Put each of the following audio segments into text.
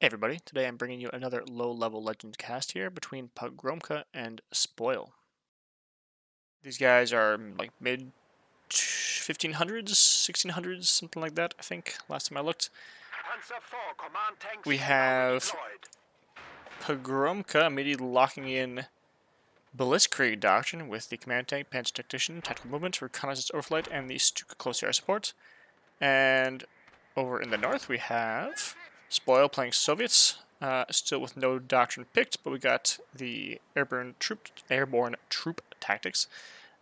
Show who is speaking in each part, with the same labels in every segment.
Speaker 1: Hey everybody, today I'm bringing you another low-level Legends cast here between Pogromca and Spoil. These guys are like mid 1500s, 1600s, something like that, I think, last time I looked. We have Pogromca immediately locking in Blitzkrieg Doctrine with the Command Tank, Panzer Technician, Tactical Movement, Reconnaissance Overflight, and the Stuka Close Air Support. And over in the north we have Spoil playing Soviets, still with no doctrine picked, but we got the airborne troop tactics,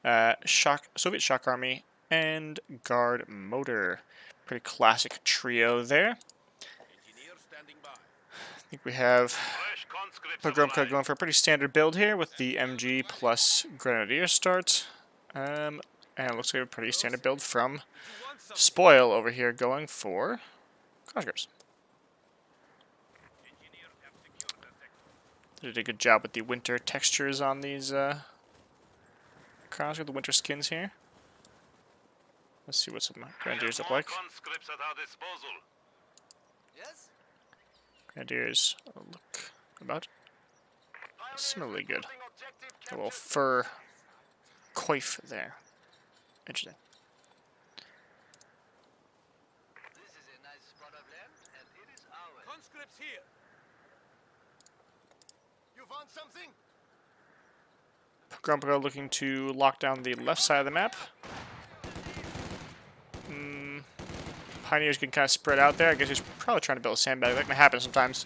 Speaker 1: Soviet Shock Army, and Guard Motor. Pretty classic trio there. I think we have Pogromca going for a pretty standard build here with the MG plus Grenadier start. And it looks like a pretty standard build from Spoil over here going for Conscripts. They did a good job with the winter textures on these Conscript, the winter skins here. Let's see what some Grenadiers look like. Grenadiers look about similarly good. A little fur coif there. Interesting.
Speaker 2: This is a nice spot of land, and it is ours. Conscripts here. You want something?
Speaker 1: Pogromca looking to lock down the left side of the map. Pioneers can kind of spread out there. I guess he's probably trying to build a sandbag. That can happen sometimes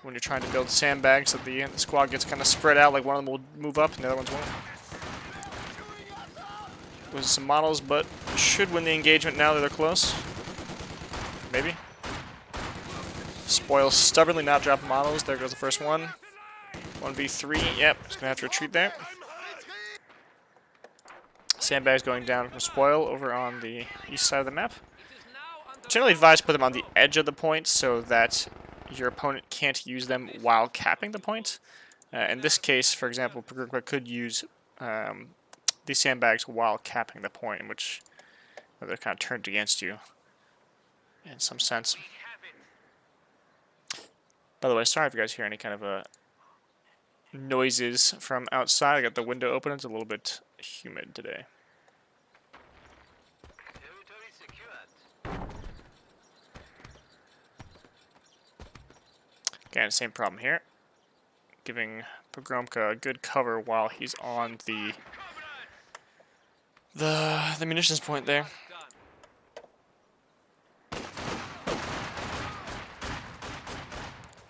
Speaker 1: when you're trying to build sandbags, that the squad gets kind of spread out. Like one of them will move up and the other ones won't. Loses some models, but should win the engagement now that they're close. Maybe. Spoil stubbornly not dropping models. There goes the first one. 1v3. Yep, just gonna have to retreat there. Sandbags going down from Spoil over on the east side of the map. Generally advised to put them on the edge of the point so that your opponent can't use them while capping the point. In this case, for example, Pogromca could use these sandbags while capping the point, in which they're kind of turned against you in some sense. By the way, sorry if you guys hear any kind of noises from outside. I got the window open. It's a little bit humid today. Again, same problem here. Giving Pogromca a good cover while he's on the munitions point there.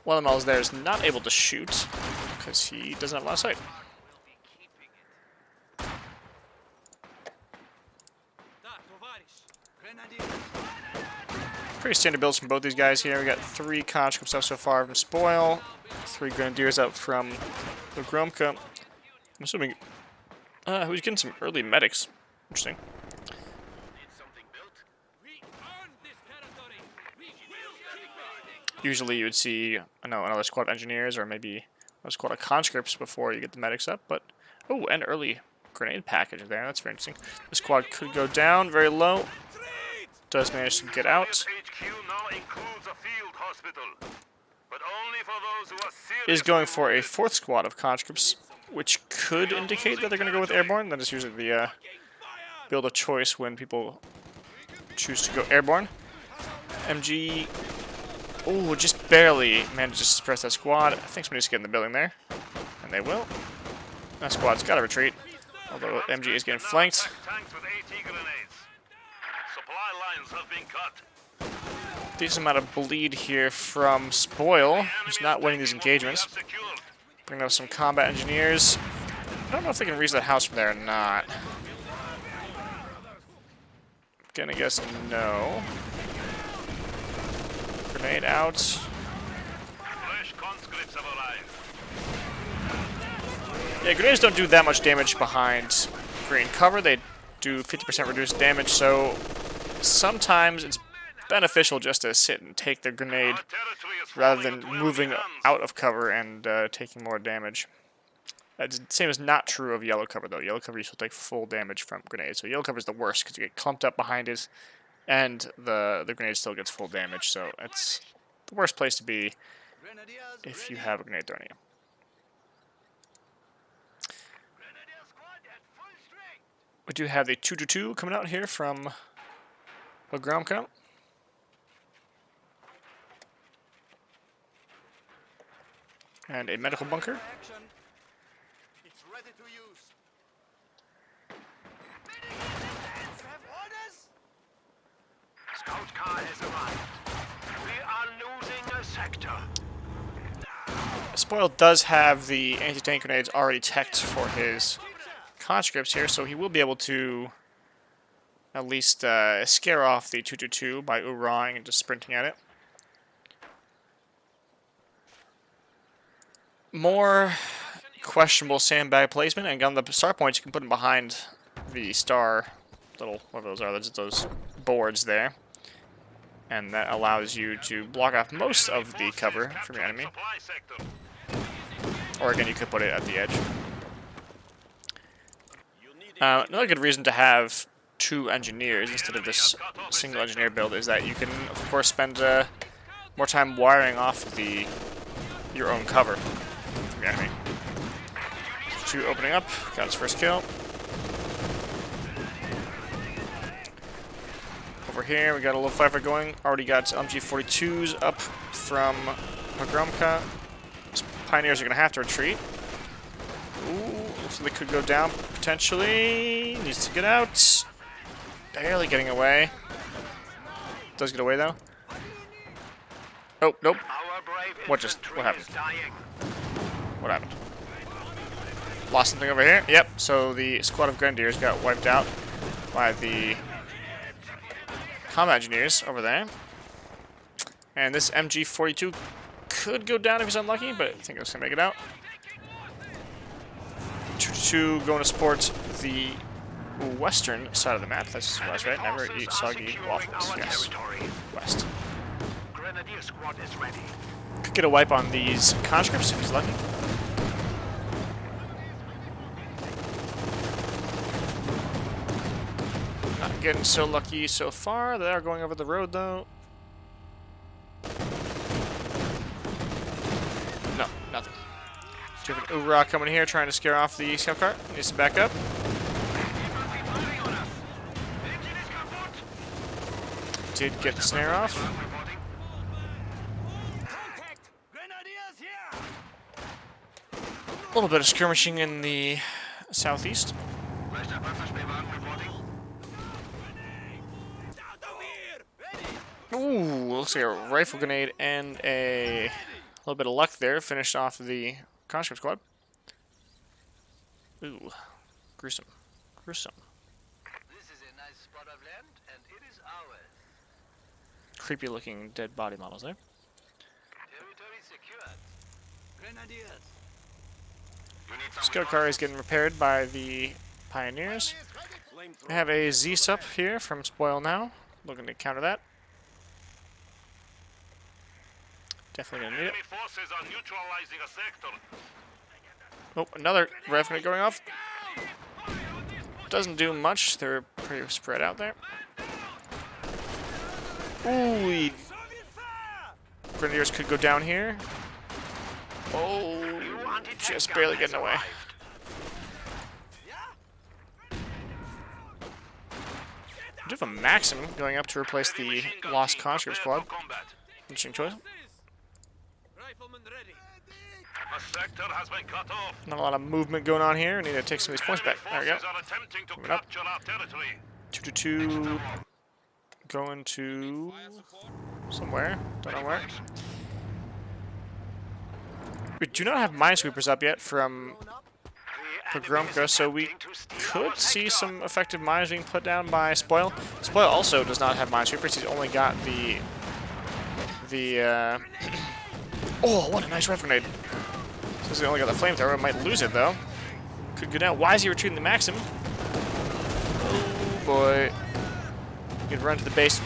Speaker 1: One of the models there is not able to shoot because he doesn't have a lot of sight. Pretty standard builds from both these guys here. We got 3 conscripts up so far from Spoil, 3 Grenadiers up from Pogromca. I'm assuming who's getting some early medics. Interesting. Usually you would see another squad of engineers or maybe a squad of conscripts before you get the medics up, but oh, and early grenade package there. That's very interesting. The squad could go down very low. Does manage to get out. Is going for a 4th squad of conscripts, which could indicate that they're going to go with airborne. That is usually the build of choice when people choose to go airborne. MG, oh, just barely manages to suppress that squad. I think somebody's getting the building there, and they will. That squad's got to retreat, although MG is getting flanked. Decent amount of bleed here from Spoil, who's not winning these engagements. Bring up some combat engineers. I don't know if they can reach that house from there or not. Gonna guess no. Grenade out. Yeah, grenades don't do that much damage behind green cover. They do 50% reduced damage, so sometimes it's beneficial just to sit and take the grenade rather than moving out of cover and taking more damage. The same is not true of yellow cover, though. Yellow cover you still take full damage from grenades. So yellow cover is the worst because you get clumped up behind it, and the grenade still gets full damage. So it's the worst place to be
Speaker 2: Grenadiers
Speaker 1: if you
Speaker 2: ready.
Speaker 1: have a grenade thrown at you.
Speaker 2: Grenadier squad at full strength.
Speaker 1: We do have the 222 coming out here from Pogromca. And a medical bunker.
Speaker 2: Action. It's ready to use. Medic assistance. You have orders?
Speaker 3: Scout car has arrived. We are losing a sector.
Speaker 1: Spoil does have the anti-tank grenades already teched for his conscripts here, so he will be able to at least scare off the 222 by oorahing and just sprinting at it. More questionable sandbag placement, and on the star points you can put them behind the star little, whatever those are, those boards there. And that allows you to block off most of the cover from your enemy.
Speaker 3: Supply sector.
Speaker 1: Or again, you could put it at the edge. Another good reason to have 2 engineers instead of this single engineer build is that you can, of course, spend more time wiring off your own cover from your enemy. 2 opening up, got his first kill. Over here, we got a little firefight going. Already got MG42s up from Pogromca. Pioneers are going to have to retreat. Ooh, looks like they could go down potentially. Needs to get out. Barely getting away. Does get away though. Oh, nope.
Speaker 3: Our brave
Speaker 1: What
Speaker 3: infantry
Speaker 1: happened?
Speaker 3: is dying.
Speaker 1: What happened? Lost something over here? Yep, so the squad of Grenadiers got wiped out by the combat engineers over there. And this MG42 could go down if he's unlucky, but I think it's going to make it out. 222 going to support the western side of the map. That's west, right? Never
Speaker 3: Forces
Speaker 1: eat
Speaker 3: are
Speaker 1: soggy
Speaker 3: securing
Speaker 1: waffles.
Speaker 3: our
Speaker 1: Yes,
Speaker 3: territory.
Speaker 1: west.
Speaker 3: Grenadier squad is ready.
Speaker 1: Could get a wipe on these conscripts if he's lucky. Not getting so lucky so far. They are going over the road though. No, nothing. Do you have an oorah coming here trying to scare off the scout car? Needs to back up. Did get the snare off.
Speaker 2: Contact. Grenadiers here.
Speaker 1: A little bit of skirmishing in the southeast. Ooh, looks like a rifle grenade and a little bit of luck there. Finished off the conscript squad. Ooh, gruesome. Gruesome.
Speaker 2: This is a nice spot of land, and it is ours.
Speaker 1: Creepy looking dead body models there.
Speaker 2: Territory secured. Grenadiers.
Speaker 1: Scout car is getting repaired by the Pioneers. We have a Z-Sup here from Spoil now. Looking to counter that. Definitely gonna need it.
Speaker 3: Enemy forces are neutralizing a sector.
Speaker 1: Oh, another rifle grenade going off. Doesn't do much. They're pretty spread out there. Ooh, Grenadiers could go down here. Oh, just barely getting away. We do have a Maxim going up to replace the lost conscript squad. Interesting choice.
Speaker 2: Rifleman ready.
Speaker 3: A sector has been cut off.
Speaker 1: Not a lot of movement going on here. Need to take some of these points back. There we go.
Speaker 3: Forces are attempting to
Speaker 1: Moving up.
Speaker 3: capture our territory.
Speaker 1: 222 going to somewhere. Don't know where. We do not have minesweepers up yet from Pogromca, so we could see some effective mines being put down by Spoil. Spoil also does not have minesweepers. He's only got the oh, what a nice rifle grenade. Since he only got the flamethrower, might lose it though. Could go down. Why is he retreating the Maxim? Oh boy. He'd run to the base.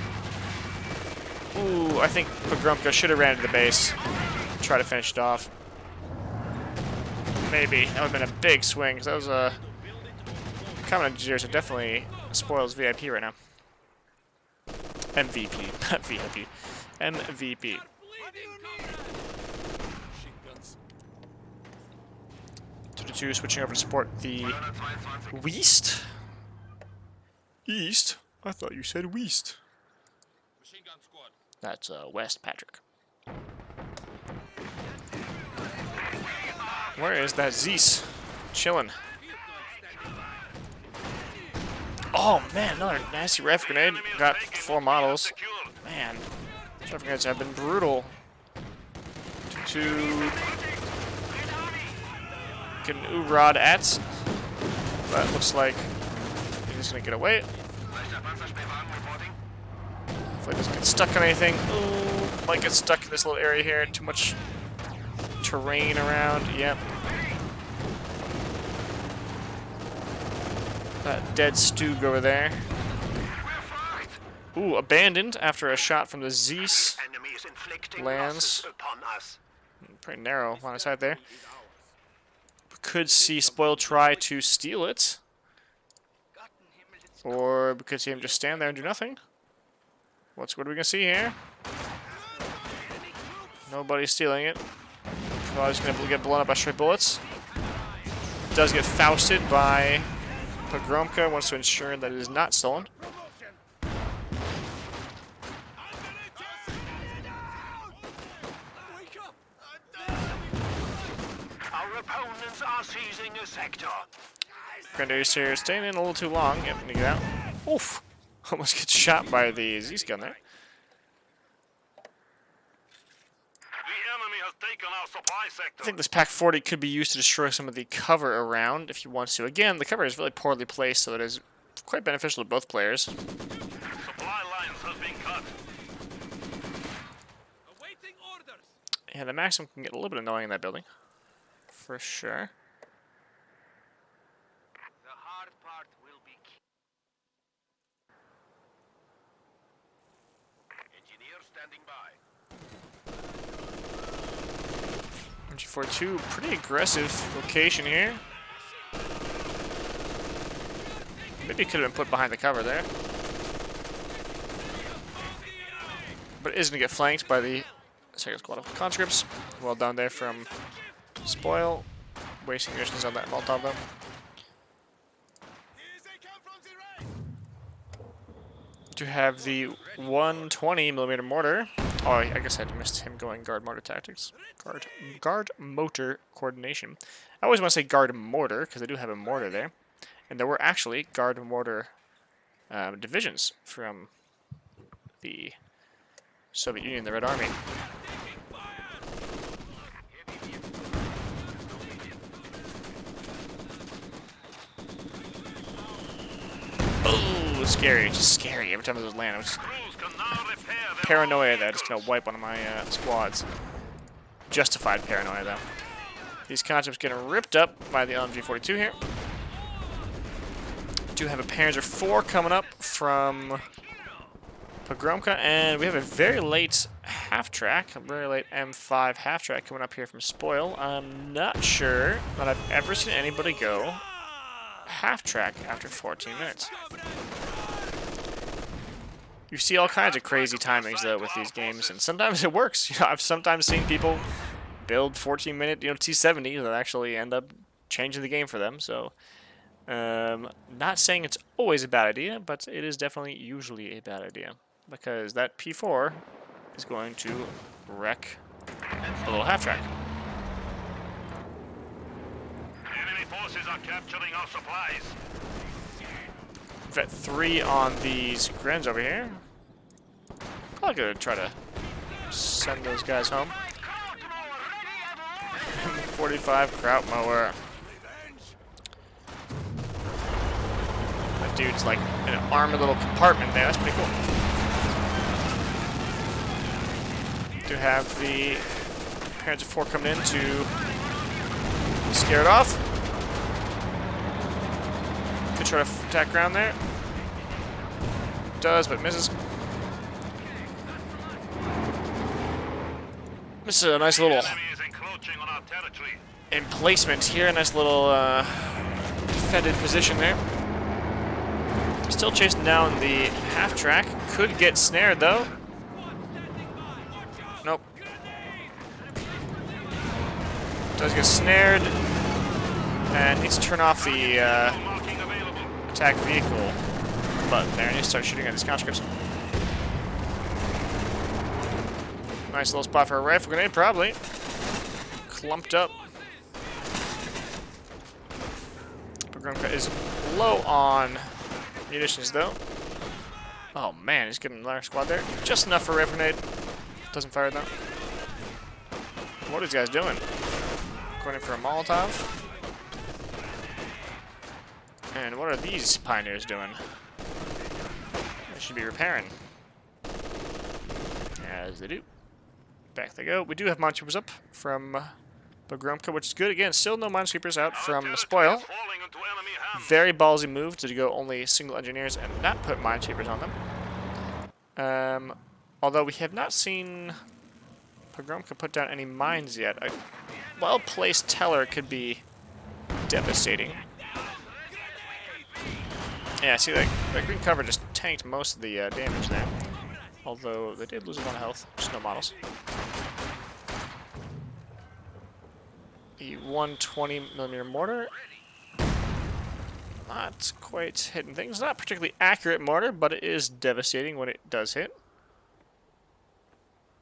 Speaker 1: Ooh, I think Pogromca should have ran to the base. Try to finish it off. Maybe. That would have been a big swing, because that was a... Common engineers are definitely Spoil's VIP right now. MVP. Not VIP. MVP. Two switching over to support the West. East? I thought you said West. That's West, Patrick. Where is that Zeus? Chilling. Oh man, another nasty ref grenade. Got 4 models. Man, these ref grenades have been brutal. To get an U-rod at. That looks like he's gonna get away. Hopefully doesn't get stuck on anything. Ooh, might get stuck in this little area here. Too much terrain around. Yep. That dead Stug over there. Ooh, abandoned after a shot from the Zeus. Lands. Pretty narrow on the side there. Could see Spoil try to steal it. Or we could see him just stand there and do nothing. What are we gonna see here? Nobody's stealing it. Probably just gonna get blown up by straight bullets. Does get Fausted by Pogromca. Wants to ensure that it is not stolen.
Speaker 3: Our opponents are seizing a sector.
Speaker 1: Grenadiers here staying in a little too long. Yep, gonna get out. Oof! Almost gets shot by the Zeus gun there. I think this Pack 40 could be used to destroy some of the cover around if you want to. Again, the cover is really poorly placed, so it is quite beneficial to both players.
Speaker 3: Supply lines have been cut.
Speaker 2: Awaiting orders.
Speaker 1: Yeah, the Maxim can get a little bit annoying in that building. For sure.
Speaker 2: The hard part will be
Speaker 3: Engineer standing by.
Speaker 1: G42, pretty aggressive location here. Maybe it could have been put behind the cover there. But it is going to get flanked by the second squad of conscripts. Well done there from Spoil. Wasting munitions on that Molotov though. To have the 120mm mortar. Oh, I guess I missed him going guard mortar tactics. Guard motor coordination. I always want to say guard mortar because I do have a mortar there. And there were actually guard mortar divisions from the Soviet Union, the Red Army. Oh, scary. Just scary every time it was land. I was paranoia that I just gonna wipe one of my squads. Justified paranoia though. These concepts getting ripped up by the LMG-42 here. Do have a Panzer IV coming up from Pogromca, and we have a very late half-track, a very late M5 half-track coming up here from Spoil. I'm not sure that I've ever seen anybody go half-track after 14 minutes. You see all kinds of crazy timings though with these games, and sometimes it works. You know, I've sometimes seen people build 14-minute, T70s that actually end up changing the game for them. So, not saying it's always a bad idea, but it is definitely usually a bad idea because that P4 is going to wreck the little half track.
Speaker 3: Enemy forces are capturing our supplies.
Speaker 1: We've got 3 on these Grens over here. Probably gonna try to send those guys home. 45 Kraut mower. That dude's like in an armored little compartment there. That's pretty cool. Do have the Panzer IV coming in to scare it off. Could try to attack ground there. Does, but misses. This is a nice little emplacement here. A nice little defended position there. Still chasing down the half track. Could get snared though. Nope. Does get snared. And needs to turn off the attack vehicle button there. And he starts shooting at these conscripts. Nice little spot for a rifle grenade, probably. Clumped up. Pogromca is low on munitions, though. Oh man, he's getting another squad there. Just enough for a rifle grenade. Doesn't fire though. What are these guys doing? Going in for a Molotov. And what are these pioneers doing? They should be repairing. As they do. Back they go. We do have minesweepers up from Pogromca, which is good. Again, still no minesweepers out from Spoil. Very ballsy move to go only single engineers and not put minesweepers on them. Although we have not seen Pogromca put down any mines yet. A well-placed teller could be devastating. Yeah, see, that green cover just tanked most of the damage there. Although they did lose a lot of health, just no models. The 120mm mortar. Not quite hitting things. Not particularly accurate mortar, but it is devastating when it does hit.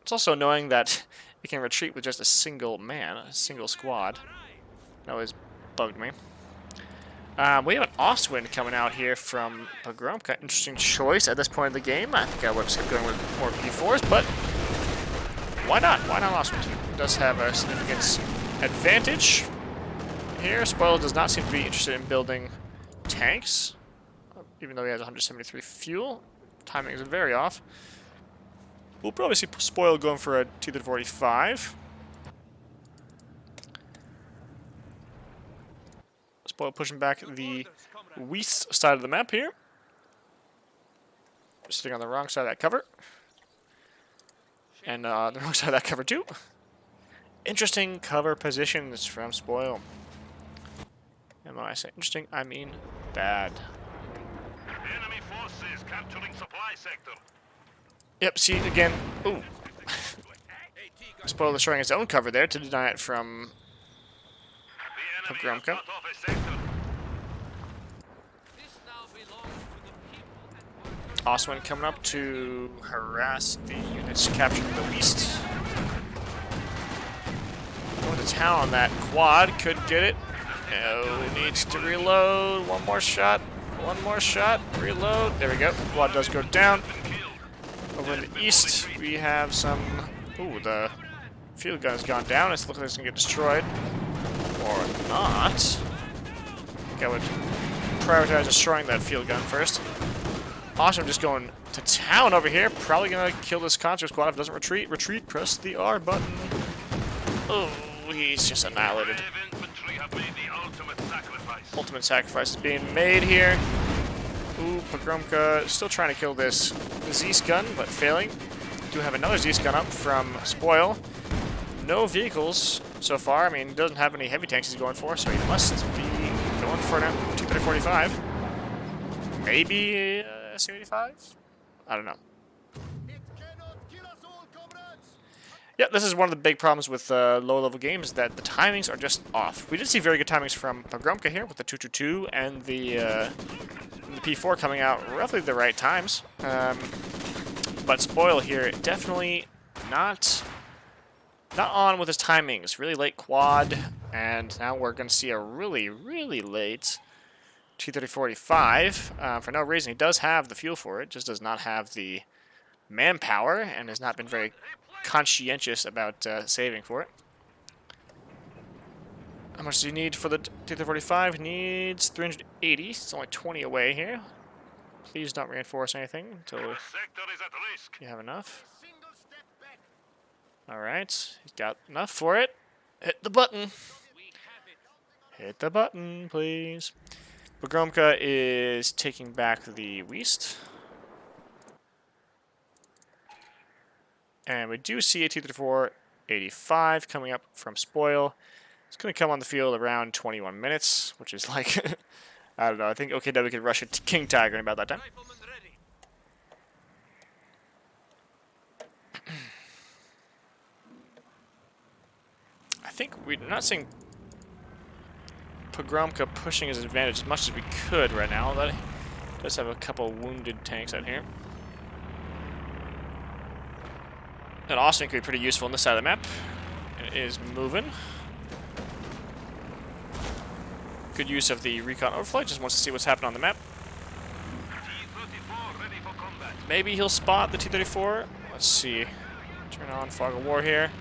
Speaker 1: It's also annoying that it can retreat with just a single man, a single squad. That always bugged me. We have an Ostwind coming out here from Pogromca. Interesting choice at this point in the game. I think I would have going with more P4s, but why not? Why not Ostwind? It does have a significant advantage here. Spoiler does not seem to be interested in building tanks, even though he has 173 fuel. Timing is very off. We'll probably see Spoil going for a T-45. Spoil pushing back the west side of the map here. Sitting on the wrong side of that cover. And the wrong side of that cover too. Interesting cover positions from Spoil. And when I say interesting, I mean bad.
Speaker 3: Enemy forces capturing supply sector.
Speaker 1: Yep, see, again, ooh. Spoil destroying his own cover there to deny it from Pogromca. Ostwind coming up to harass the units capturing the west. Going to town on that quad, could get it. No, needs to reload. One more shot. One more shot. Reload. There we go. Quad does go down. Over in the east, we have some... Ooh, the field gun has gone down. It's looking like it's going to get destroyed. Or not. I think I would prioritize destroying that field gun first. Awesome, just going to town over here. Probably going to kill this conscript squad if it doesn't retreat. Retreat, press the R button. Oh, he's just annihilated. Ultimate sacrifice is being made here. Ooh, Pogromca still trying to kill this Zeus gun, but failing. Do have another Zeus gun up from Spoil. No vehicles so far. I mean, he doesn't have any heavy tanks he's going for, so he must be going for an T-45. Maybe a C-85? I don't know. Yeah, this is one of the big problems with low-level games, that the timings are just off. We did see very good timings from Pogromca here with the 222 and the P4 coming out roughly the right times. But Spoil here, definitely not on with his timings. Really late quad, and now we're going to see a really, really late T-3045. For no reason, he does have the fuel for it, just does not have the manpower, and has not been very conscientious about saving for it. How much do you need for the T-3045? Needs 380. It's only 20 away here. Please don't reinforce anything until you have enough. Alright, he's got enough for it. Hit the button. Hit the button, please. Pogromca is taking back the west. And we do see a T-34-85 coming up from Spoil. It's going to come on the field around 21 minutes, which is like, I don't know, I think OKW could rush a King Tiger in about that time. I think we're not seeing Pogromca pushing his advantage as much as we could right now. That does have a couple wounded tanks out here. That also could be pretty useful on this side of the map. It is moving. Good use of the recon overflight. Just wants to see what's happening on the map.
Speaker 3: T-34 ready for combat.
Speaker 1: Maybe he'll spot the T-34. Let's see. Turn on fog of war here.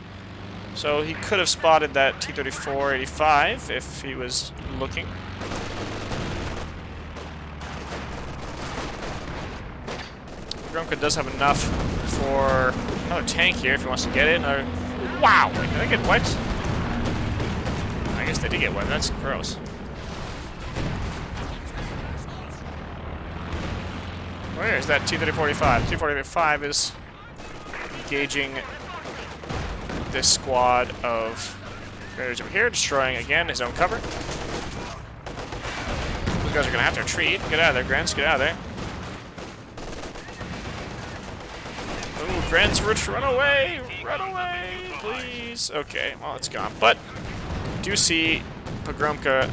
Speaker 1: So he could have spotted that T-34-85 if he was looking. Pogromca does have enough for another tank here if he wants to get it. Another... Wow! Wait, did I get wet? I guess they did get wet. That's gross. Where is that T-34-85? T-34-85 is engaging this squad of grenadiers over here, destroying again his own cover. Those guys are gonna have to retreat. Get out of there, Grants. Get out of there. Ooh, Grants, run away! Run away, please. Okay, well, it's gone. But do see Pogromca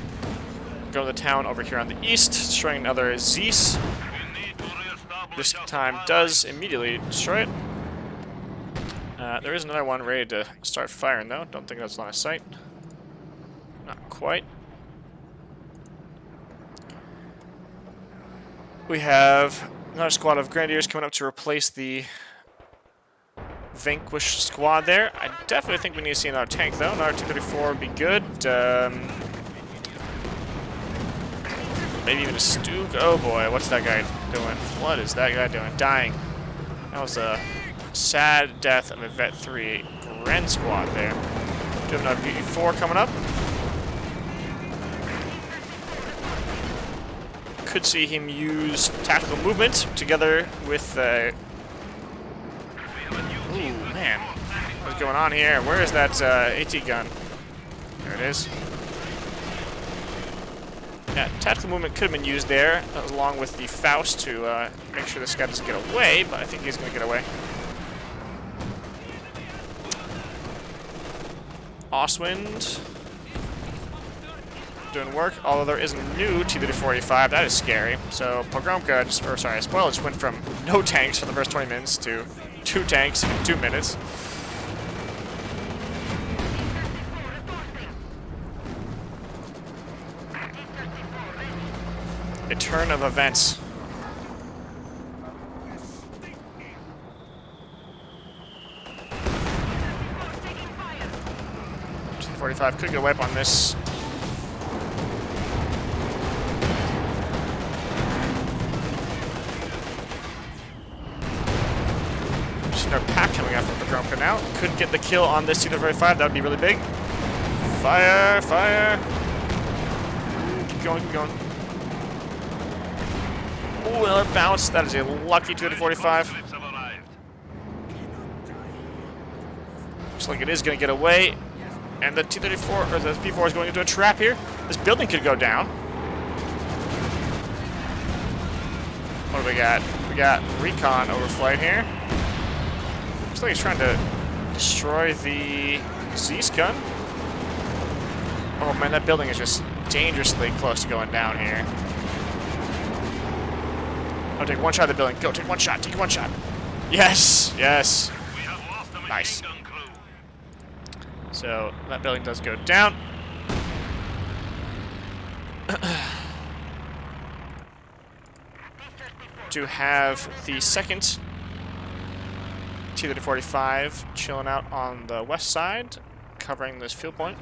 Speaker 1: go to the town over here on the east, destroying another Zeus. This time does immediately destroy it. There is another one ready to start firing, though. Don't think that's line of sight. Not quite. We have another squad of grenadiers coming up to replace the vanquished squad there. I definitely think we need to see another tank, though. Another T-34 would be good. Maybe even a Stuke. Oh boy, what's that guy doing? What is that guy doing? Dying. That was a sad death of a Vet 3 Gren squad there. Do have another BE4 coming up. Could see him use tactical movement together with... Ooh, man. What's going on here? Where is that AT gun? There it is. Yeah, tactical movement could have been used there, along with the Faust to make sure this guy doesn't get away, but I think he's going to get away. Oswind doing work, although there is a new T-34-85. That is scary. So Pogromca, Spoiler just went from no tanks for the first 20 minutes to 2 tanks in 2 minutes. A turn of events. T-45 could get away on this. Just another pack coming out from Pogromca now. Could get the kill on this T-35. That would be really big. Fire! Fire! Keep going, keep going. Ooh, another bounce. That is a lucky T-45. Looks like it is going to get away. And the T-34, or the P-4 is going into a trap here. This building could go down. What do we got? We got recon overflight here. Looks like he's trying to destroy the Zeus gun. Oh man, that building is just dangerously close to going down here. Oh, take one shot at the building. Go, take one shot. Take one shot. Yes, yes. Nice. So that building does go down. To have the second T-45 chilling out on the west side, covering this fuel point.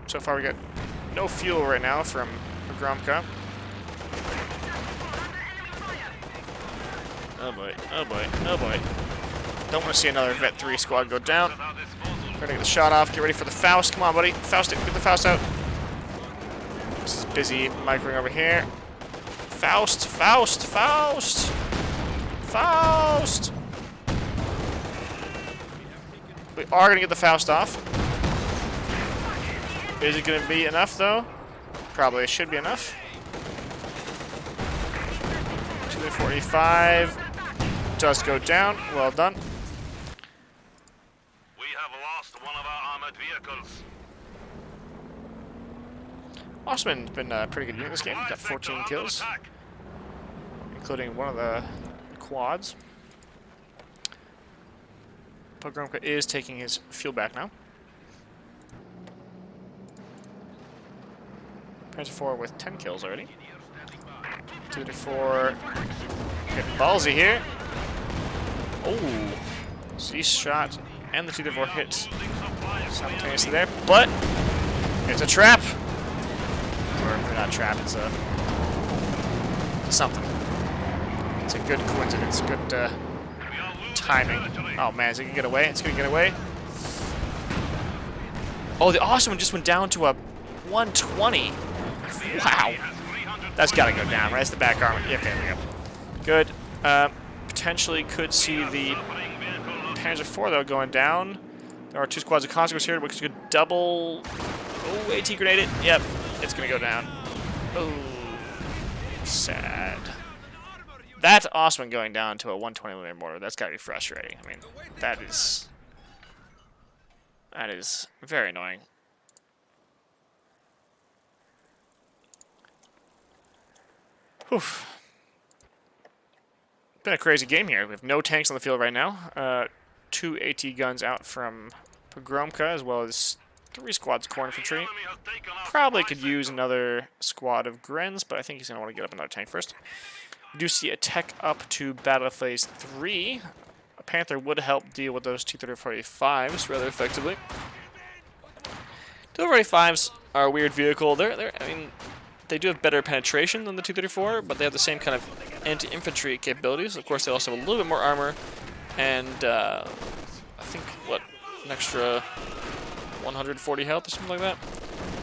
Speaker 1: So far we got no fuel right now from Pogromca. Oh boy, oh boy, oh boy. Don't want to see another Vet 3 squad go down. We're gonna get the shot off. Get ready for the Faust. Come on, buddy. Faust it. Get the Faust out. This is busy microing over here. Faust, Faust, Faust! Faust! We are gonna get the Faust off. Is it gonna be enough, though? Probably should be enough. 245 does go down. Well done.
Speaker 3: have lost one of our armored vehicles.
Speaker 1: Osman's been a pretty good unit in this game. He's got 14 kills, including one of the quads. Pogromca is taking his fuel back now. Panzer IV with 10 kills already. 2-4. Getting ballsy here. Oh, Z shot and the 2-4 hits simultaneously there, but it's a trap. Or not a trap, it's a something. It's a good coincidence, good timing. Oh man, is it gonna get away? It's gonna get away. Oh, the awesome one just went down to a 120. Wow. That's gotta go down, right? That's the back armor. Yeah, okay, there we go. Good. Potentially could see the Panzer IV though going down. There are 2 squads of consequence here, which could double. Oh, AT grenade it. Yep, it's gonna go down. Oh, sad. That's awesome going down to a 120mm mortar. That's gotta be frustrating. I mean, that is very annoying. Whew. Been a crazy game here. We have no tanks on the field right now. 2 AT guns out from Pogromca, as well as 3 squads of core infantry. Probably could use another squad of Grens, but I think he's going to want to get up another tank first. We do see a tech up to Battle Phase 3. A Panther would help deal with those T-34A5s rather effectively. T-34A5s are a weird vehicle. I mean, they do have better penetration than the T-34, but they have the same kind of anti-infantry capabilities. Of course, they also have a little bit more armor, and I think, what, an extra 140 health or something like that.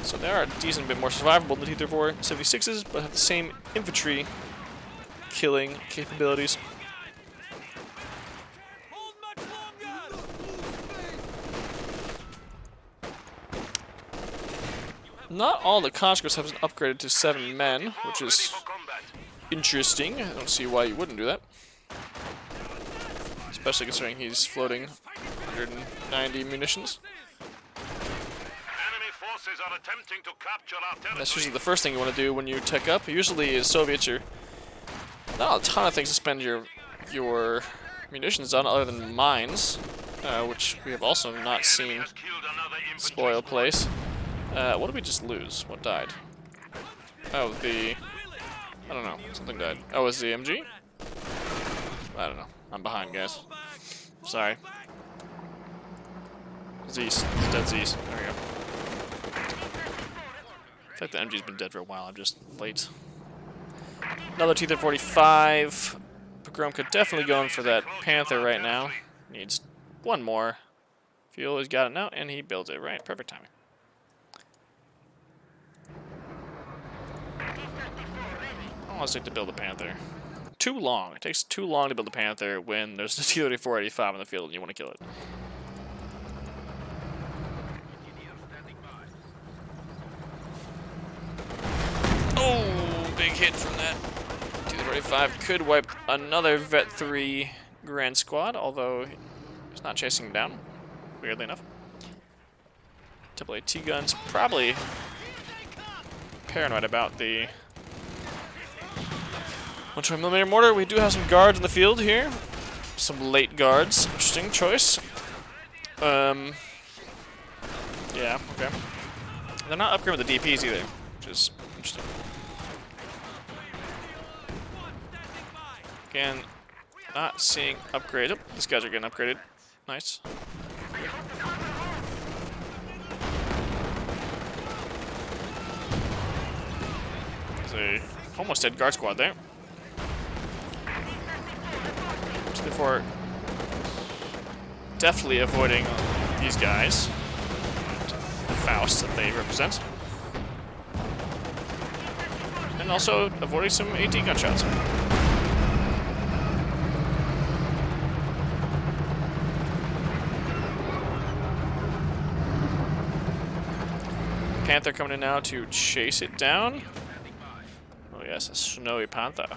Speaker 1: So they are a decent bit more survivable than the T-34 76s, but have the same infantry killing capabilities. Not all the conscripts have upgraded to 7 men, which is interesting. I don't see why you wouldn't do that. Especially considering he's floating 190 munitions. That's usually the first thing you want to do when you tech up. Usually as Soviets, you're not a ton of things to spend your munitions on other than mines, which we have also not seen spoil a place. What did we just lose? What died? Oh, I don't know. Something died. Oh, was the MG? I don't know. I'm behind, guys. Sorry. Z's. It's dead Z's. There we go. I feel like the MG's been dead for a while. I'm just late. Another T-45. Pogromca definitely going for that Panther right now. Needs one more. Fuel, he's got it now, and he builds it. Right, perfect timing. I want to to build a Panther. Too long. It takes too long to build a Panther when there's a T-34-85 in the field and you want to kill it. Oh, big hit from that. T-35 could wipe another Vet 3 Grand Squad, although he's not chasing him down, weirdly enough. AT guns probably paranoid about the 120mm mortar. We do have some guards in the field here. Some late guards. Interesting choice. Yeah, okay. They're not upgrading with the DPs either, which is interesting. Again, not seeing upgrades. Oh, these guys are getting upgraded. Nice. There's a almost dead guard squad there. Therefore, definitely avoiding these guys, the Faust that they represent, and also avoiding some AT gunshots. Panther coming in now to chase it down. Oh yes, a snowy Panther.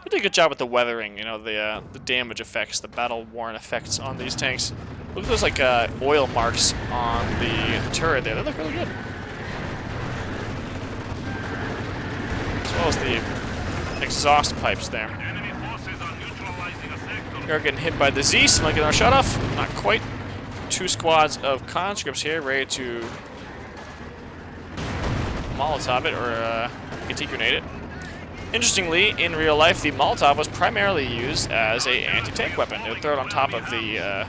Speaker 1: They did a good job with the weathering, you know, the damage effects, the battle-worn effects on these tanks. Look at those like oil marks on the turret there. They look really good. As well as the exhaust pipes there.
Speaker 3: Enemy forces are neutralizing a sector.
Speaker 1: We are getting hit by the Zeus. Might get our shot off. Not quite. 2 squads of conscripts here, ready to Molotov it or anti grenade it. Interestingly, in real life, the Molotov was primarily used as a anti-tank weapon. They would throw it on top of the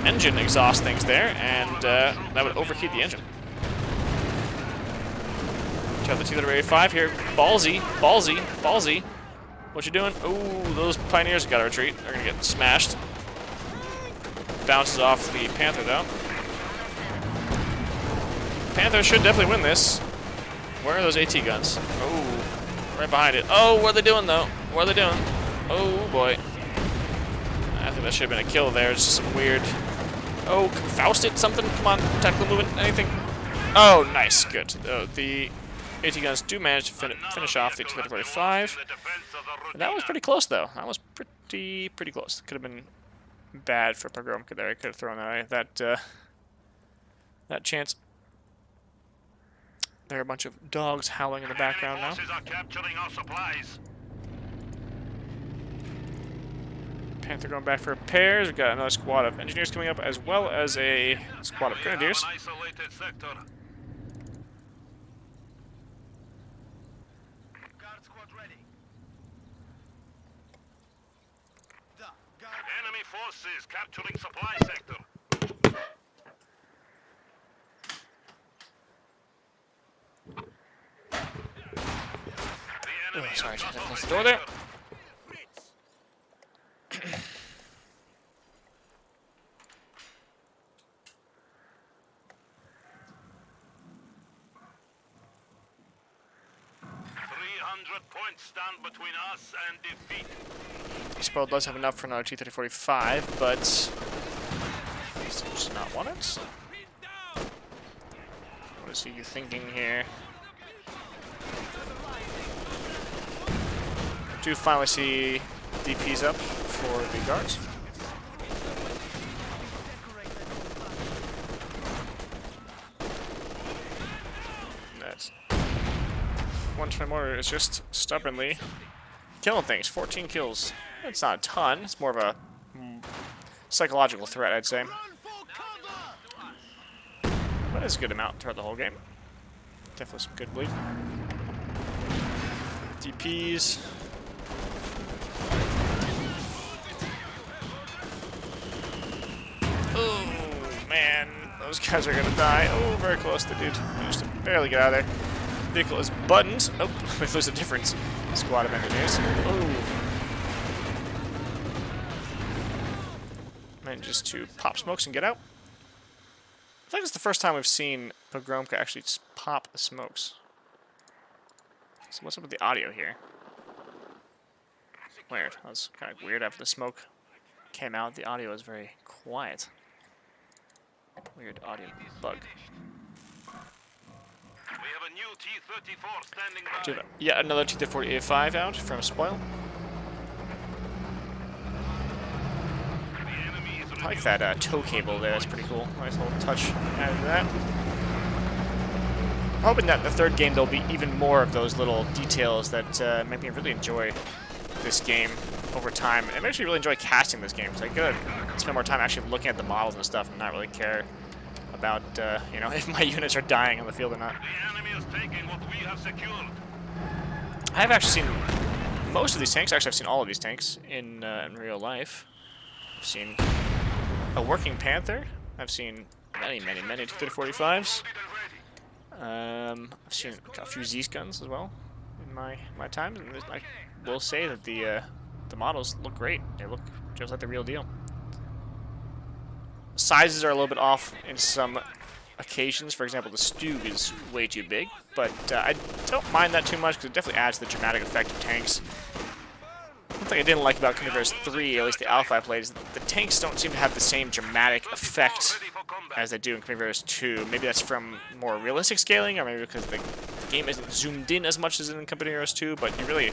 Speaker 1: engine exhaust things there, and that would overheat the engine. Check out the 285 here. Ballsy, ballsy, ballsy. What you doing? Ooh, those Pioneers gotta retreat. They're gonna get smashed. Bounces off the Panther though. Panther should definitely win this. Where are those AT guns? Oh, right behind it. Oh, what are they doing though? What are they doing? Oh boy. I think that should have been a kill there. It's just some weird. Oh, Faust it something. Come on, tactical movement, anything. Oh, nice, good. The AT guns do manage to finish off the 245. And that was pretty close though. That was pretty close. Could have been bad for Pogromca there. I could have thrown that chance. There are a bunch of dogs howling in the background now.
Speaker 3: Forces are capturing our supplies.
Speaker 1: Panther going back for repairs. We've got another squad of engineers coming up, as well as a squad of grenadiers.
Speaker 3: An isolated sector.
Speaker 2: Guard squad ready.
Speaker 3: Enemy forces capturing supply sector. The enemy
Speaker 1: Sorry,
Speaker 3: has
Speaker 1: I closed the
Speaker 3: lost
Speaker 1: door there.
Speaker 3: Points stand between us and defeat.
Speaker 1: Spoiled does have enough for another T-3045, but he's just not want it. What is he thinking here? Do finally see DPs up for the guards. That's 120 more is just stubbornly killing things. 14 kills. It's not a ton. It's more of a psychological threat, I'd say. But it's a good amount throughout the whole game. Definitely some good bleed. DPs. Oh, man. Those guys are going to die. Oh, very close. The dude managed to barely get out of there. Vehicle is buttoned. Oh, there's a different squad of engineers. Oh. Manages to pop smokes and get out. I think it's the first time we've seen Pogromca actually just pop the smokes. So what's up with the audio here? Weird. That was kind of weird. After the smoke came out, the audio was very quiet. Weird audio bug.
Speaker 3: We have a new T-34 standing by.
Speaker 1: Do that. Yeah, another T-35 out from Spoil. I like that tow cable there. That's pretty cool. Nice little touch added to that. I'm hoping that in the third game there'll be even more of those little details that make me really enjoy this game over time. It makes me really enjoy casting this game, because I gotta spend more time actually looking at the models and stuff and not really care about, you know, if my units are dying on the field or not.
Speaker 3: The enemy is taking what we have secured.
Speaker 1: I have actually seen most of these tanks. Actually, I've seen all of these tanks in real life. I've seen a working Panther. I've seen many T-3045s. I've seen a few Zeus guns as well in my time, and I will say that the models look great. They look just like the real deal. Sizes are a little bit off in some occasions. For example, the Stug is way too big, but I don't mind that too much because it definitely adds to the dramatic effect of tanks. One thing I didn't like about Commander's 3, at least the Alpha I played, is that the tanks don't seem to have the same dramatic effect as they do in Commander's 2. Maybe that's from more realistic scaling, or maybe because the game isn't zoomed in as much as in Commander's 2, but you really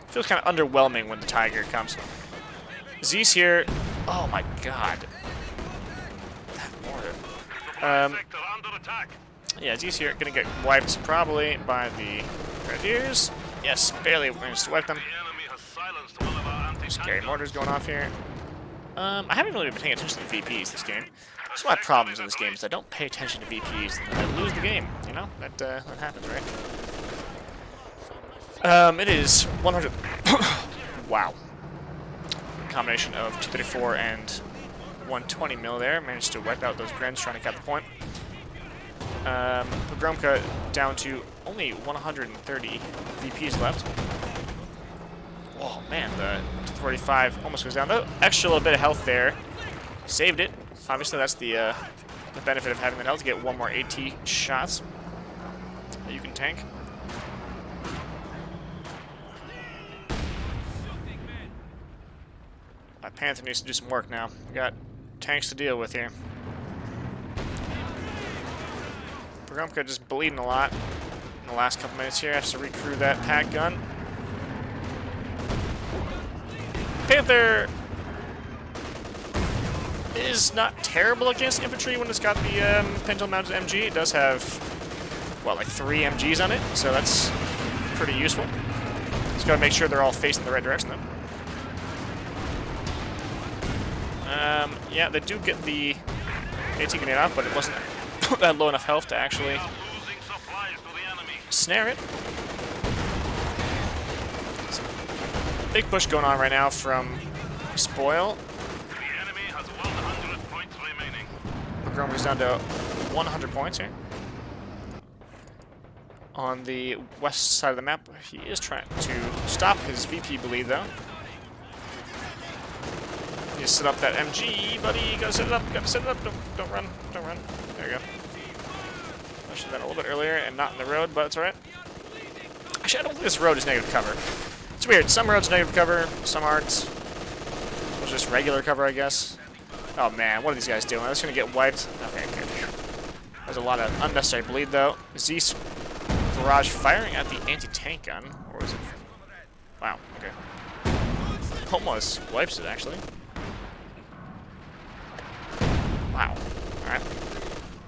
Speaker 1: feels kind of underwhelming when the Tiger comes. Zeus here, oh my god. mortar.
Speaker 3: Sector under attack.
Speaker 1: Yeah, Z's here gonna get wiped probably by the Grenadiers. Yes, barely managed to wipe them.
Speaker 3: The enemy has silenced one of our anti-tank
Speaker 1: Scary
Speaker 3: guns.
Speaker 1: mortars going off here. I haven't really been paying attention to the VPs this game. That's one of my problems in this game is I don't pay attention to VPs and I lose the game. You know, that happens, right? It is 100. Wow. Combination of 234 and 120 mil there. Managed to wipe out those Grens trying to cap the point. Pogromca down to only 130 VPs left. Oh man, the 245 almost goes down. The extra little bit of health there. Saved it. Obviously that's the benefit of having that health to get one more AT shots that you can tank. My Panther needs to do some work now. We got tanks to deal with here. Pogromca just bleeding a lot in the last couple minutes here. Has to recrew that pack gun. Panther is not terrible against infantry when it's got the pendulum-mounted MG. It does have, well, like 3 MGs on it, so that's pretty useful. Just gotta make sure they're all facing the right direction, though. Yeah, they do get the AT grenade off, but it wasn't that low enough health to actually
Speaker 3: Losing supplies to the enemy.
Speaker 1: snare it. Big push going on right now from Spoil.
Speaker 3: The enemy has 100 points remaining.
Speaker 1: Pogromca's down to 100 points here. On the west side of the map, he is trying to stop his VP bleed, though. You set up that MG, buddy. You gotta set it up. Gotta set it up. Don't run. Don't run. There you go. I should have done a little bit earlier and not in the road, but it's alright. Actually, I don't think this road is negative cover. It's weird. Some roads are negative cover, some aren't. It's just regular cover, I guess. Oh man, what are these guys doing? I'm just gonna get wiped. Okay, good. There's a lot of unnecessary bleed, though. Z's barrage firing at the anti-tank gun, or is it? Wow. Okay. Almost wipes it, actually. Wow. Alright.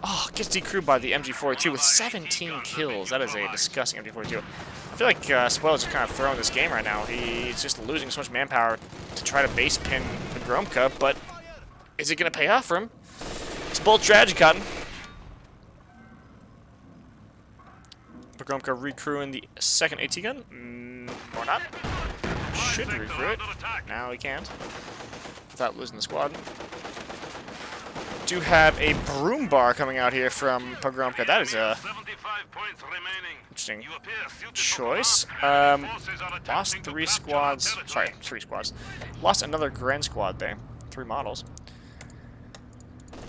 Speaker 1: Oh, gets decrewed by the MG42 with 17 kills. That is a disgusting MG42. I feel like Spoil's just kind of throwing this game right now. He's just losing so much manpower to try to base pin Pogromca, but is it going to pay off for him? It's a bold strategy, Cotton. Pogromca recrewing the second AT gun? Or not. Should recrew it. Now he can't. Without losing the squad. Do have a broom bar coming out here from Pogromca. That is a
Speaker 3: 75 points remaining.
Speaker 1: interesting
Speaker 3: You appear suited
Speaker 1: choice.
Speaker 3: for combat. Forces are
Speaker 1: Lost
Speaker 3: attempting to
Speaker 1: 3
Speaker 3: capture
Speaker 1: squads.
Speaker 3: our
Speaker 1: Sorry,
Speaker 3: territory.
Speaker 1: 3 squads. Lost another Grand squad there. 3 models.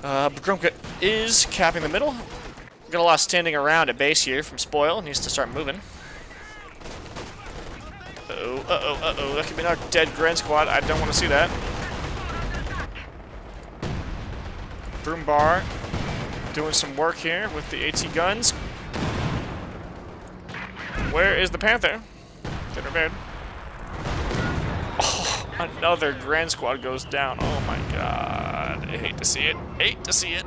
Speaker 1: Pogromca is capping the middle. Got a lot standing around at base here from Spoil. Needs to start moving. Uh-oh, uh-oh, uh-oh. That could be another dead Grand squad. I don't want to see that. Broom bar doing some work here with the AT guns. Where is the Panther? Dead or bad? Oh, another Grand squad goes down. Oh my god. I hate to see it. Hate to see it.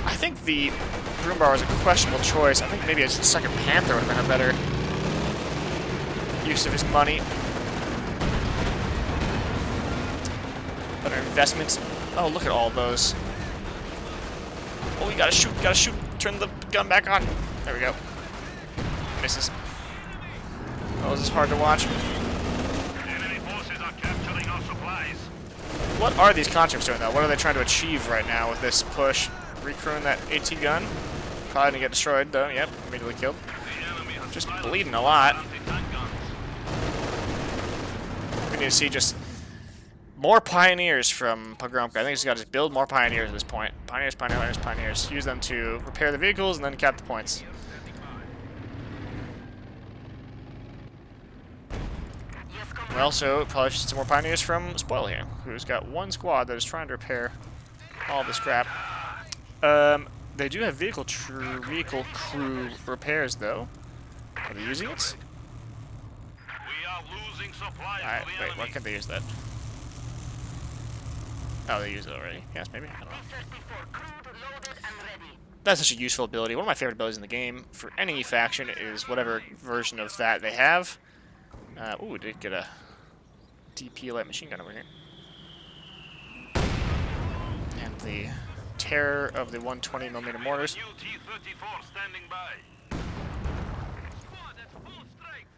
Speaker 1: I think the Broom bar was a questionable choice. I think maybe a second Panther would have been a better use of his money. Better investments. Oh, look at all those. Oh, you gotta shoot, gotta shoot. Turn the gun back on. There we go. Misses. Oh, this is hard to watch.
Speaker 3: Enemy forces are capturing our supplies.
Speaker 1: What are these conscripts doing, though? What are they trying to achieve right now with this push? Recrewing that AT gun. Probably gonna get destroyed, though. Yep, immediately killed.
Speaker 3: The enemy has
Speaker 1: Just
Speaker 3: silenced
Speaker 1: bleeding a lot.
Speaker 3: anti-tank guns.
Speaker 1: We need to see just more pioneers from Pogromca. I think he's got to just build more pioneers at this point. Pioneers, pioneers, pioneers. Use them to repair the vehicles and then cap the points. We also probably should see some more pioneers from Spoil here, who's got 1 squad that is trying to repair all this crap. They do have vehicle crew repairs, though. Are they using it?
Speaker 3: We are losing supplies
Speaker 1: Alright,
Speaker 3: to the
Speaker 1: wait, why
Speaker 3: enemy.
Speaker 1: can't they use that? Oh, they use it already. Yes, maybe. I don't know.
Speaker 2: B-34 crude, loaded, and ready.
Speaker 1: That's such a useful ability. One of my favorite abilities in the game for any faction is whatever version of that they have. Ooh, we did get a DP light machine gun over here. And the terror of the 120mm mortars.
Speaker 3: New T-34 standing by. Squad at full strength.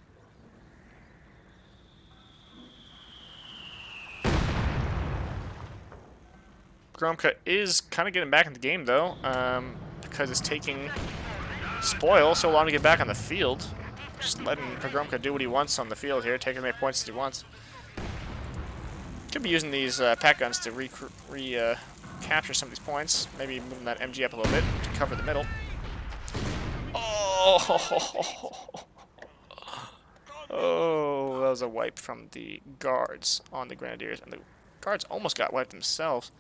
Speaker 1: Pogromca is kind of getting back in the game, though, because it's taking Spoil so long to get back on the field. Just letting Pogromca do what he wants on the field here, taking as many points as he wants. Could be using these pack guns to capture some of these points. Maybe moving that MG up a little bit to cover the middle. Oh! Oh, that was a wipe from the guards on the Grenadiers. And the guards almost got wiped themselves.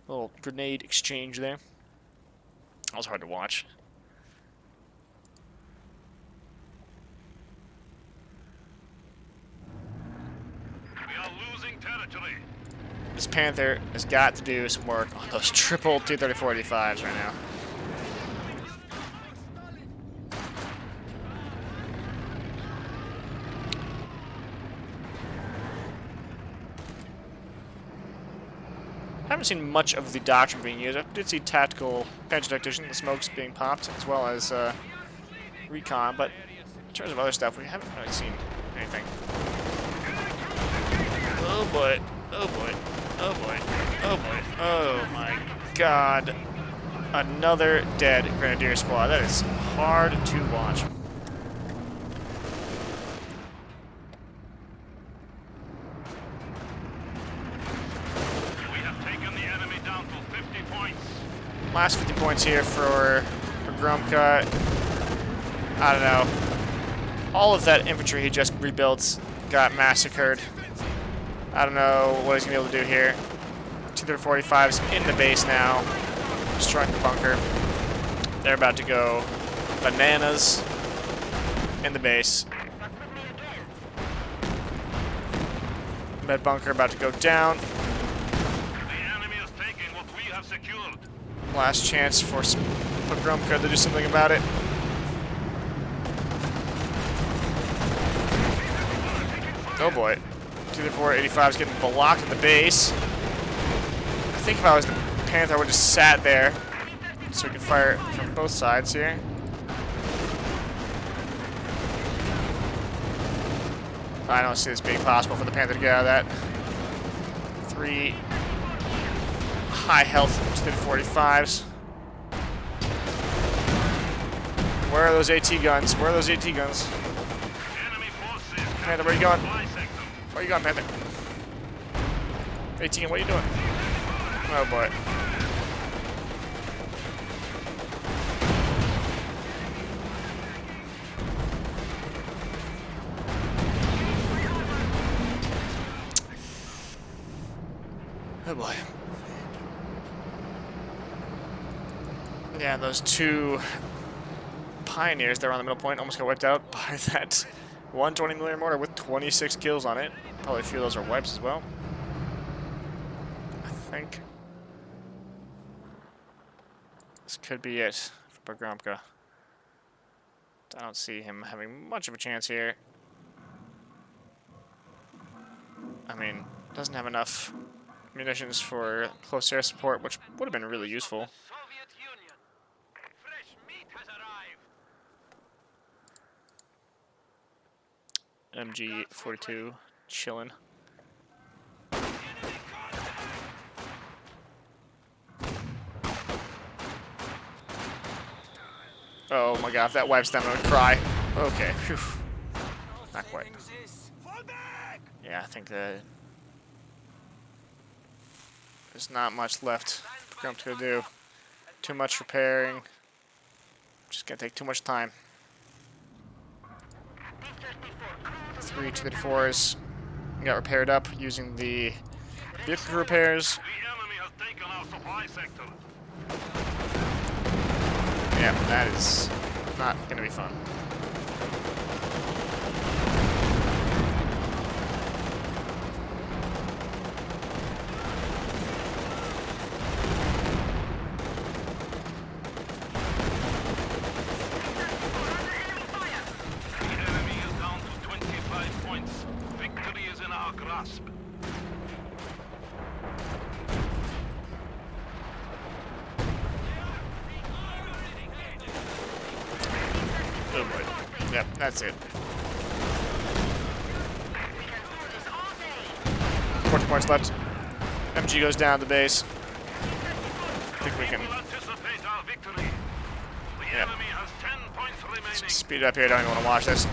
Speaker 1: A little grenade exchange there. That was hard to watch.
Speaker 3: We are losing territory.
Speaker 1: This Panther has got to do some work on those triple T-34-85s right now. Haven't seen much of the Doctrine being used. I did see Tactical Panther Tactician, the smokes being popped, as well as Recon, but in terms of other stuff, we haven't really seen anything. Oh boy, oh boy, oh boy, oh boy, oh my god. Another dead Grenadier squad. That is hard to watch. Last 50 points here for Pogromca. I don't know. All of that infantry he just rebuilt got massacred. I don't know what he's going to be able to do here. T-34-45's in the base now. Destroying the bunker. They're about to go bananas in the base. Med bunker about to go down. Last chance for Pogromca to do something about it. Oh boy. T-34-85 is getting blocked at the base. I think if I was the Panther, I would just sat there so we can fire from both sides here. I don't see this being possible for the Panther to get out of that. 3 high health T-45s. Where are those AT guns? Where are those AT guns? Panther, where are you going? Where are you going, Panther? AT, what are you doing? Oh boy. Oh boy. Yeah, those two Pioneers that were on the middle point almost got wiped out by that 120mm mortar with 26 kills on it. Probably a few of those are wipes as well. I think this could be it for Pogromca. I don't see him having much of a chance here. I mean, doesn't have enough munitions for close air support, which would have been really useful.
Speaker 3: Soviet Union. Fresh meat has arrived.
Speaker 1: MG-42 chillin'. Oh my god, if that wipes them, I would cry. Okay, phew. Not quite. Yeah, I think that there's not much left for Pogromca to do. Too much repairing. Just gonna take too much time. 3 T-34s got repaired up using the vehicle repairs.
Speaker 3: The enemy has taken our supply sector.
Speaker 1: Yeah, that is not gonna be fun.
Speaker 3: grasp.
Speaker 1: Oh boy. Yep, that's it. 14 points left. MG goes down the base. I think we can
Speaker 3: Anticipate our victory. The
Speaker 1: Yep.
Speaker 3: enemy has 10 points remaining.
Speaker 1: speed it up here. I don't even want to watch this.
Speaker 3: The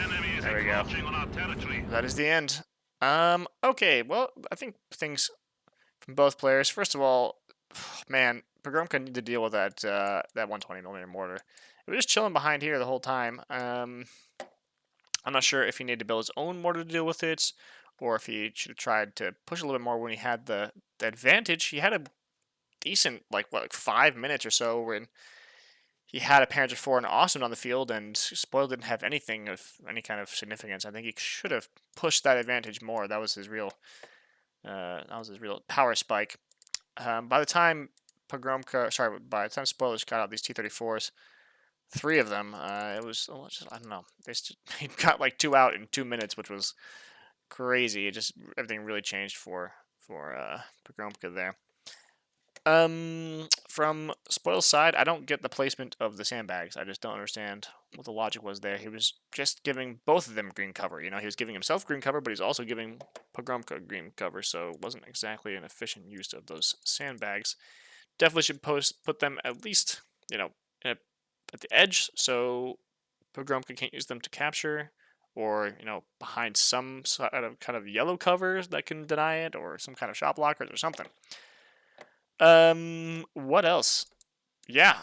Speaker 3: enemy is
Speaker 1: There we go.
Speaker 3: encroaching on our territory.
Speaker 1: That is the end. Okay, well, I think things from both players. First of all, man, Pogromca need to deal with that 120mm mortar. It was just chilling behind here the whole time. I'm not sure if he needed to build his own mortar to deal with it, or if he should have tried to push a little bit more when he had the advantage. He had a decent, like 5 minutes or so when he had a Panzer IV and Austin on the field, and Spoil didn't have anything of any kind of significance. I think he should have pushed that advantage more. That was his real power spike. By the time by the time Spoilers got out these T-34s, 3 of them, it was I don't know. He got like 2 out in 2 minutes, which was crazy. It just everything really changed for Pogromca there. From Spoil's side, I don't get the placement of the sandbags. I just don't understand what the logic was there. He was just giving both of them green cover. You know, he was giving himself green cover, but he's also giving Pogromca green cover, so it wasn't exactly an efficient use of those sandbags. Definitely should put them at least, you know, at the edge, so Pogromca can't use them to capture, or, you know, behind some kind of yellow covers that can deny it, or some kind of shot blockers or something. What else? Yeah,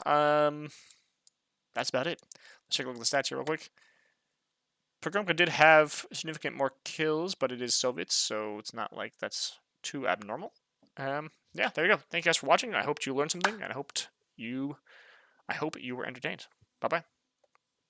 Speaker 1: that's about it. Let's take a look at the stats here real quick. Pogromca did have significant more kills, but it is Soviets, so it's not like that's too abnormal. Yeah, there you go. Thank you guys for watching. I hope you learned something, and I hope you were entertained. Bye-bye.